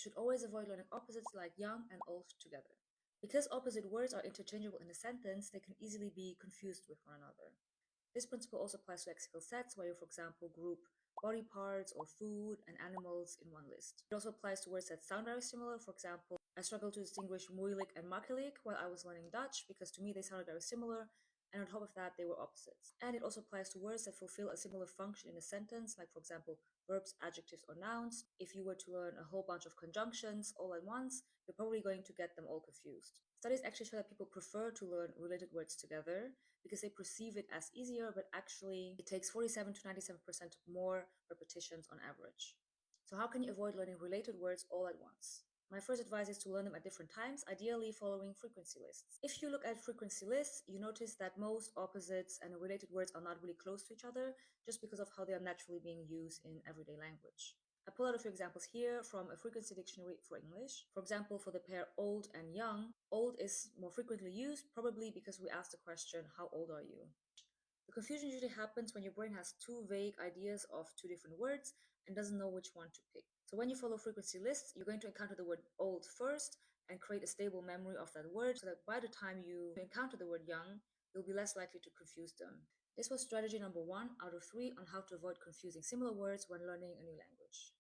should always avoid learning opposites like young and old together. Because opposite words are interchangeable in a sentence, they can easily be confused with one another. This principle also applies to lexical sets where you, for example, group body parts or food and animals in one list. It also applies to words that sound very similar. For example, I struggled to distinguish moeilijk and makkelijk while I was learning Dutch because to me they sounded very similar, and on top of that, they were opposites. And it also applies to words that fulfill a similar function in a sentence, like, for example, verbs, adjectives, or nouns. If you were to learn a whole bunch of conjunctions all at once, you're probably going to get them all confused. Studies actually show that people prefer to learn related words together because they perceive it as easier, but actually it takes 47 to 97% more repetitions on average. So how can you avoid learning related words all at once? My first advice is to learn them at different times, ideally following frequency lists. If you look at frequency lists, you notice that most opposites and related words are not really close to each other just because of how they are naturally being used in everyday language. I pull out a few examples here from a frequency dictionary for English. For example, for the pair old and young, old is more frequently used, probably because we ask the question, how old are you? The confusion usually happens when your brain has two vague ideas of two different words and doesn't know which one to pick. So when you follow frequency lists, you're going to encounter the word old first and create a stable memory of that word so that by the time you encounter the word young, you'll be less likely to confuse them. This was strategy number 1 out of 3 on how to avoid confusing similar words when learning a new language.